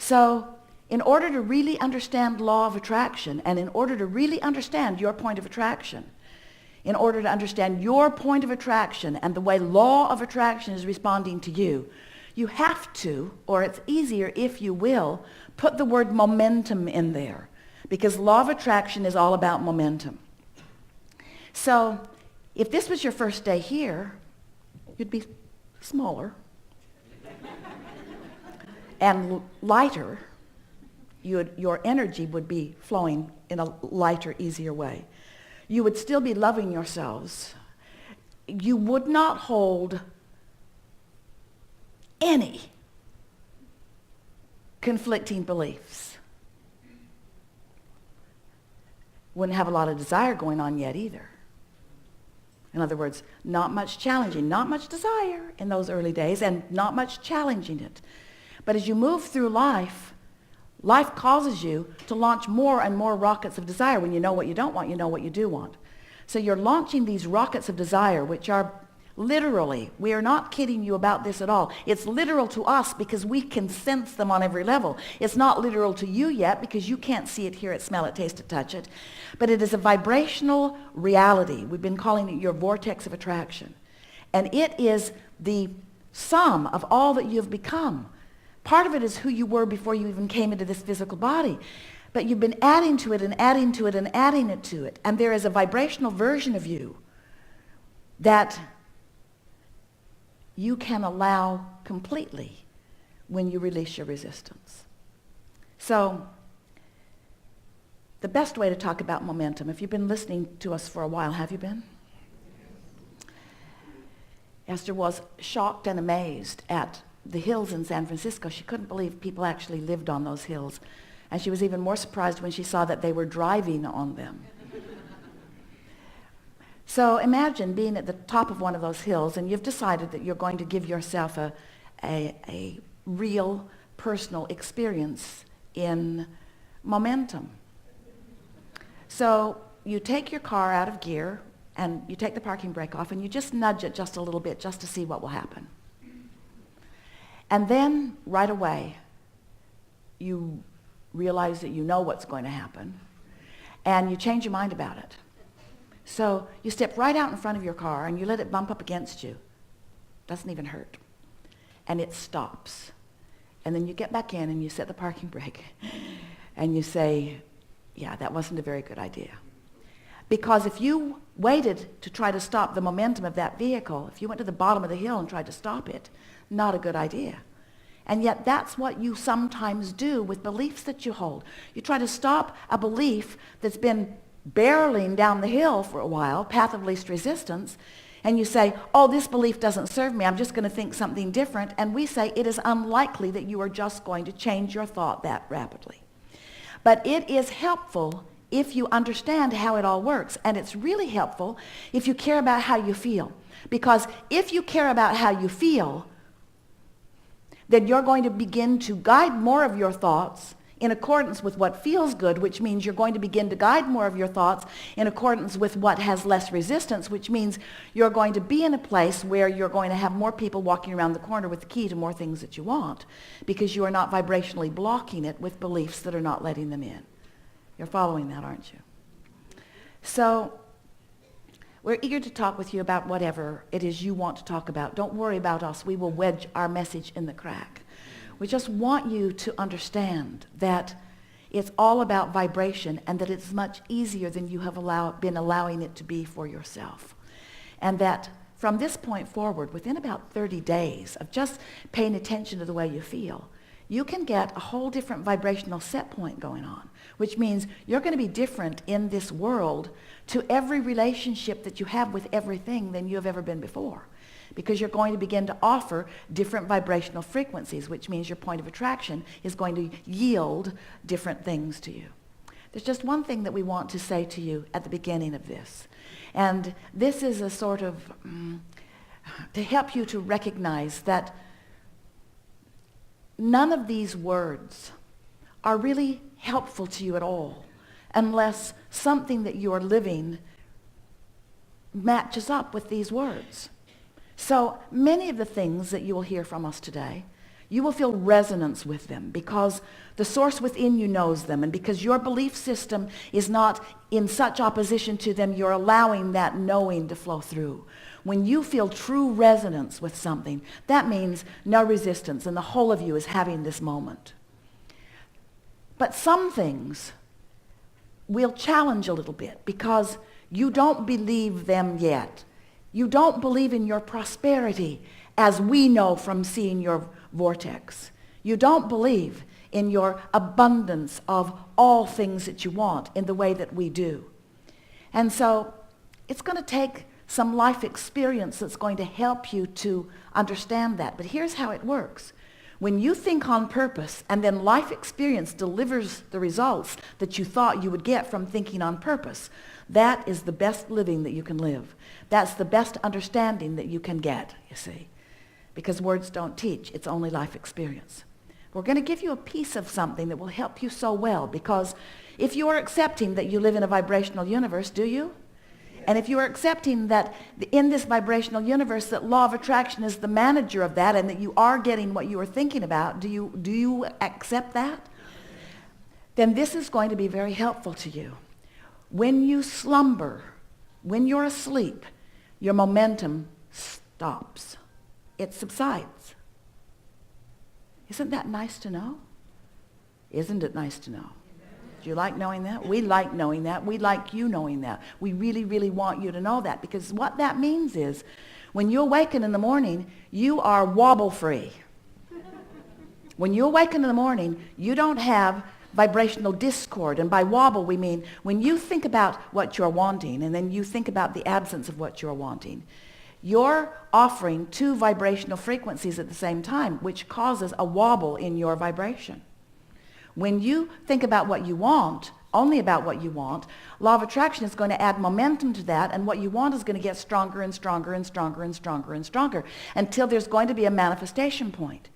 So in order to really understand law of attraction, and in order to really understand your point of attraction, in order to understand your point of attraction and the way law of attraction is responding to you, you have to, or it's easier if you will, put the word momentum in there, because law of attraction is all about momentum. So if this was your first day here, you'd be smaller and lighter. Your energy would be flowing in a lighter, easier way. You would still be loving yourselves. You would not hold any conflicting beliefs. Wouldn't have a lot of desire going on yet either. In other words, not much challenging, not much desire in those early days, and not much challenging it. But as you move through life, life causes you to launch more and more rockets of desire. When you know what you don't want, you know what you do want. So you're launching these rockets of desire, which are literally, we are not kidding you about this at all. It's literal to us because we can sense them on every level. It's not literal to you yet because you can't see it, hear it, smell it, taste it, touch it. But it is a vibrational reality. We've been calling it your vortex of attraction. And it is the sum of all that you've become. Part of it is who you were before you even came into this physical body. But you've been adding to it and adding to it and adding it to it. And there is a vibrational version of you that you can allow completely when you release your resistance. So the best way to talk about momentum, if you've been listening to us for a while, have you been? Esther was shocked and amazed at the hills in San Francisco. She couldn't believe people actually lived on those hills. And she was even more surprised when she saw that they were driving on them. So imagine being at the top of one of those hills and you've decided that you're going to give yourself a real personal experience in momentum. So you take your car out of gear and you take the parking brake off and you just nudge it just a little bit just to see what will happen. And then right away you realize that you know what's going to happen and you change your mind about it. So you step right out in front of your car and you let it bump up against you. Doesn't even hurt. And it stops. And then you get back in and you set the parking brake and you say, yeah, that wasn't a very good idea. Because if you waited to try to stop the momentum of that vehicle, if you went to the bottom of the hill and tried to stop it, not a good idea. And yet that's what you sometimes do with beliefs that you hold. You try to stop a belief that's been barreling down the hill for a while, path of least resistance, and you say, oh, this belief doesn't serve me, I'm just going to think something different. And we say it is unlikely that you are just going to change your thought that rapidly. But it is helpful if you understand how it all works. And it's really helpful if you care about how you feel. Because if you care about how you feel, then you're going to begin to guide more of your thoughts in accordance with what feels good, which means you're going to begin to guide more of your thoughts in accordance with what has less resistance, which means you're going to be in a place where you're going to have more people walking around the corner with the key to more things that you want, because you are not vibrationally blocking it with beliefs that are not letting them in. You're following that, aren't you? So we're eager to talk with you about whatever it is you want to talk about. Don't worry about us. We will wedge our message in the crack. We just want you to understand that it's all about vibration and that it's much easier than you have been allowing it to be for yourself. And that from this point forward, within about 30 days of just paying attention to the way you feel, you can get a whole different vibrational set point going on, which means you're going to be different in this world to every relationship that you have with everything than you have ever been before. Because you're going to begin to offer different vibrational frequencies, which means your point of attraction is going to yield different things to you. There's just one thing that we want to say to you at the beginning of this. And this is a sort of, to help you to recognize that none of these words are really helpful to you at all unless something that you are living matches up with these words. So many of the things that you will hear from us today, You will feel resonance with them because the source within you knows them, and because your belief system is not in such opposition to them, you're allowing that knowing to flow through. When you feel true resonance with something, that means no resistance, and the whole of you is having this moment. But some things will challenge a little bit because you don't believe them yet. You don't believe in your prosperity as we know from seeing your vortex. You don't believe in your abundance of all things that you want in the way that we do. And so it's going to take some life experience that's going to help you to understand that. But here's how it works. When you think on purpose and then life experience delivers the results that you thought you would get from thinking on purpose, that is the best living that you can live. That's the best understanding that you can get, you see. Because words don't teach, it's only life experience. We're going to give you a piece of something that will help you so well, because if you are accepting that you live in a vibrational universe, do you? And if you are accepting that in this vibrational universe that law of attraction is the manager of that and that you are getting what you are thinking about, do you accept that? Then this is going to be very helpful to you. When you slumber, when you're asleep, your momentum stops. It subsides. Isn't that nice to know? Isn't it nice to know? Do you like knowing that? We like knowing that. We like you knowing that. We really, really want you to know that, because what that means is when you awaken in the morning, you are wobble free. When you awaken in the morning, you don't have vibrational discord. And by wobble, we mean when you think about what you're wanting and then you think about the absence of what you're wanting, you're offering two vibrational frequencies at the same time, which causes a wobble in your vibration. When you think about what you want, only about what you want, law of attraction is going to add momentum to that, and what you want is going to get stronger and stronger and stronger and stronger and stronger until there's going to be a manifestation point.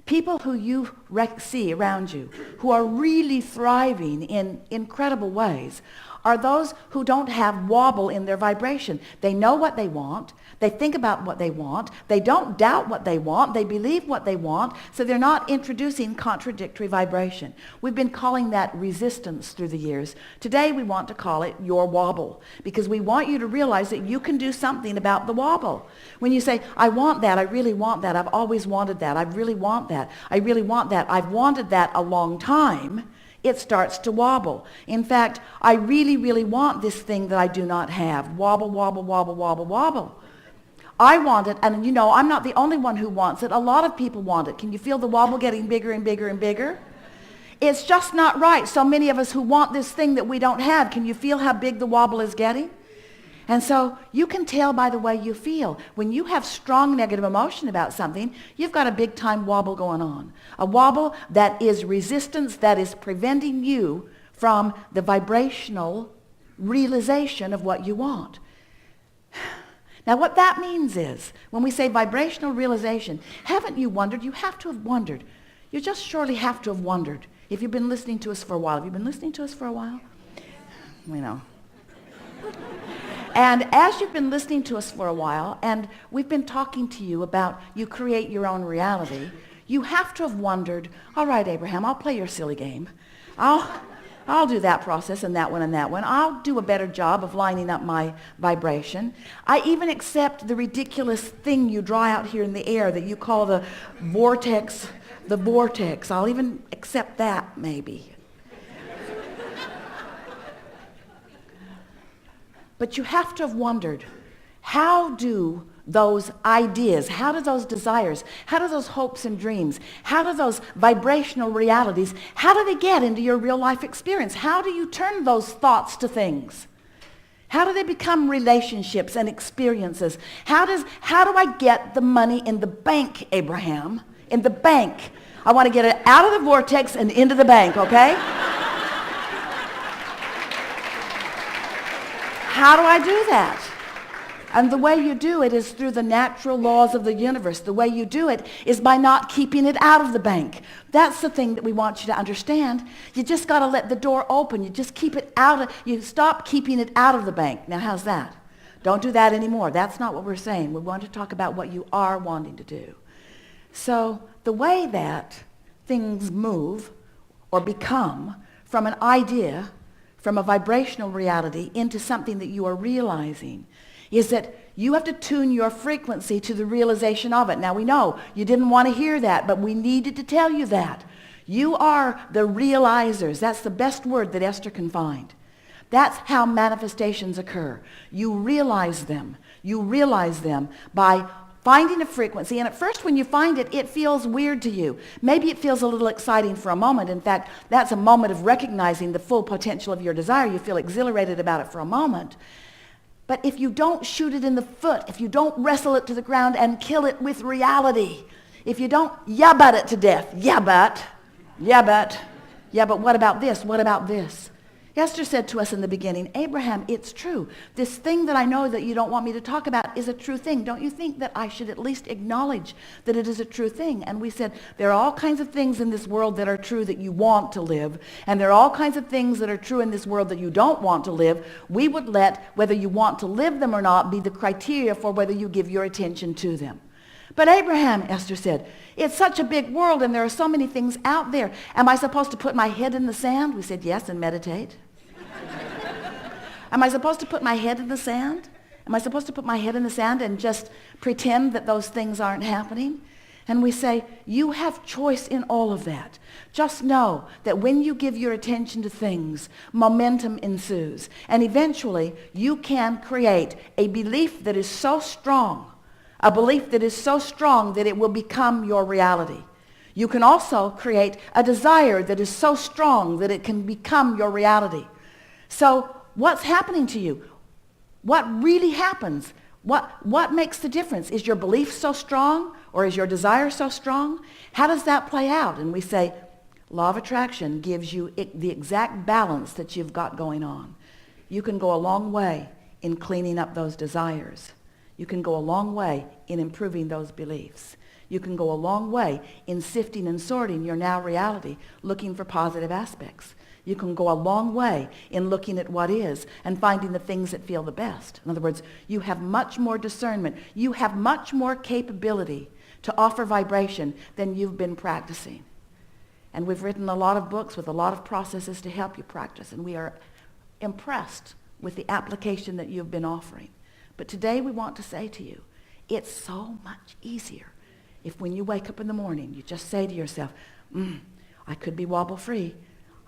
People who you see around you who are really thriving in incredible ways are those who don't have wobble in their vibration. They know what they want. They think about what they want. They don't doubt what they want. They believe what they want. So they're not introducing contradictory vibration. We've been calling that resistance through the years. Today we want to call it your wobble, because we want you to realize that you can do something about the wobble. When you say, I want that, I really want that, I've always wanted that, I really want that, I really want that, I've wanted that a long time, it starts to wobble. In fact, I really, really want this thing that I do not have. Wobble, wobble, wobble, wobble, wobble. I want it, and you know, I'm not the only one who wants it. A lot of people want it. Can you feel the wobble getting bigger and bigger and bigger? It's just not right. So many of us who want this thing that we don't have, can you feel how big the wobble is getting? And so you can tell by the way you feel. When you have strong negative emotion about something, you've got a big time wobble going on. A wobble that is resistance, that is preventing you from the vibrational realization of what you want. Now what that means is, when we say vibrational realization, haven't you wondered? You have to have wondered. You just surely have to have wondered. If you've been listening to us for a while. Have you been listening to us for a while? We know. And as you've been listening to us for a while, and we've been talking to you about you create your own reality, you have to have wondered, all right, Abraham, I'll play your silly game. I'll do that process and that one and that one. I'll do a better job of lining up my vibration. I even accept the ridiculous thing you draw out here in the air that you call the vortex. I'll even accept that, maybe. But you have to have wondered, how do those ideas, how do those desires, how do those hopes and dreams, how do those vibrational realities, how do they get into your real life experience? How do you turn those thoughts to things? How do they become relationships and experiences? How do I get the money in the bank, Abraham? In the bank. I want to get it out of the vortex and into the bank, okay? How do I do that? And the way you do it is through the natural laws of the universe. The way you do it is by not keeping it out of the bank. That's the thing that we want you to understand. You just got to let the door open. You just keep it out. You stop keeping it out of the bank. Now, how's that? Don't do that anymore. That's not what we're saying. We want to talk about what you are wanting to do. So the way that things move or become from an idea, from a vibrational reality into something that you are realizing is that you have to tune your frequency to the realization of it. Now we know you didn't want to hear that, but we needed to tell you that. You are the realizers. That's the best word that Esther can find. That's how manifestations occur. You realize them. You realize them by finding a frequency. And at first when you find it, it feels weird to you. Maybe it feels a little exciting for a moment. In fact, that's a moment of recognizing the full potential of your desire. You feel exhilarated about it for a moment. But if you don't shoot it in the foot, if you don't wrestle it to the ground and kill it with reality, if you don't but it to death, but what about this? What about this? Esther said to us in the beginning, Abraham, it's true. This thing that I know that you don't want me to talk about is a true thing. Don't you think that I should at least acknowledge that it is a true thing? And we said, there are all kinds of things in this world that are true that you want to live. And there are all kinds of things that are true in this world that you don't want to live. We would let whether you want to live them or not be the criteria for whether you give your attention to them. But Abraham, Esther said, it's such a big world and there are so many things out there. Am I supposed to put my head in the sand? We said, yes, and meditate. Am I supposed to put my head in the sand? Am I supposed to put my head in the sand and just pretend that those things aren't happening? And we say, you have choice in all of that. Just know that when you give your attention to things, momentum ensues. And eventually, you can create a belief that is so strong, a belief that is so strong that it will become your reality. You can also create a desire that is so strong that it can become your reality. So what's happening to you? What really happens? What makes the difference? Is your belief so strong or is your desire so strong? How does that play out? And we say, law of attraction gives you the exact balance that you've got going on. You can go a long way in cleaning up those desires. You can go a long way in improving those beliefs. You can go a long way in sifting and sorting your now reality, looking for positive aspects. You can go a long way in looking at what is and finding the things that feel the best. In other words, you have much more discernment. You have much more capability to offer vibration than you've been practicing. And we've written a lot of books with a lot of processes to help you practice. And we are impressed with the application that you've been offering. But today we want to say to you, it's so much easier if when you wake up in the morning, you just say to yourself, I could be wobble-free.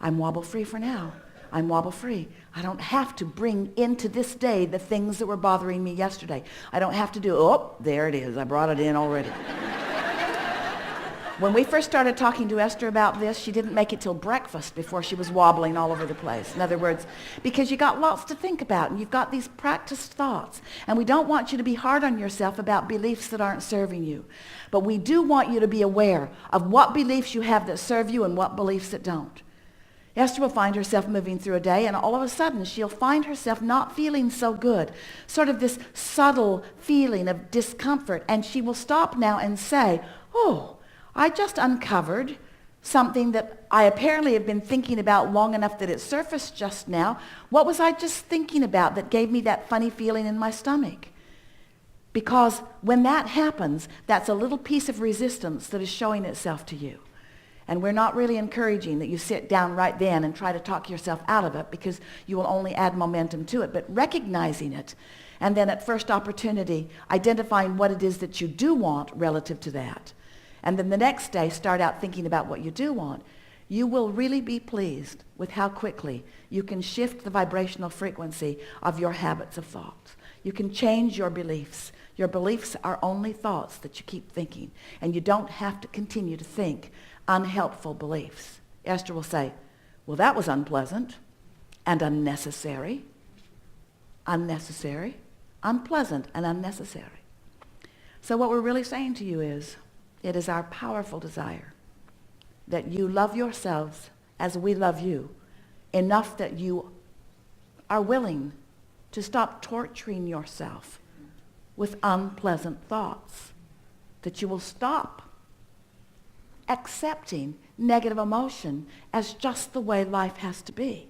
I'm wobble-free for now. I'm wobble-free. I don't have to bring into this day the things that were bothering me yesterday. I don't have to do, there it is. I brought it in already. When we first started talking to Esther about this, she didn't make it till breakfast before she was wobbling all over the place. In other words, because you got lots to think about and you've got these practiced thoughts. And we don't want you to be hard on yourself about beliefs that aren't serving you. But we do want you to be aware of what beliefs you have that serve you and what beliefs that don't. Esther will find herself moving through a day, and all of a sudden she'll find herself not feeling so good, sort of this subtle feeling of discomfort, and she will stop now and say, I just uncovered something that I apparently have been thinking about long enough that it surfaced just now. What was I just thinking about that gave me that funny feeling in my stomach? Because when that happens, that's a little piece of resistance that is showing itself to you. And we're not really encouraging that you sit down right then and try to talk yourself out of it because you will only add momentum to it. But recognizing it, and then at first opportunity, identifying what it is that you do want relative to that. And then the next day, start out thinking about what you do want. You will really be pleased with how quickly you can shift the vibrational frequency of your habits of thought. You can change your beliefs. Your beliefs are only thoughts that you keep thinking. And you don't have to continue to think unhelpful beliefs. Esther will say, well, that was unpleasant and unnecessary. Unnecessary, unpleasant, and unnecessary. So what we're really saying to you is, it is our powerful desire that you love yourselves as we love you, enough that you are willing to stop torturing yourself with unpleasant thoughts, that you will stop accepting negative emotion as just the way life has to be.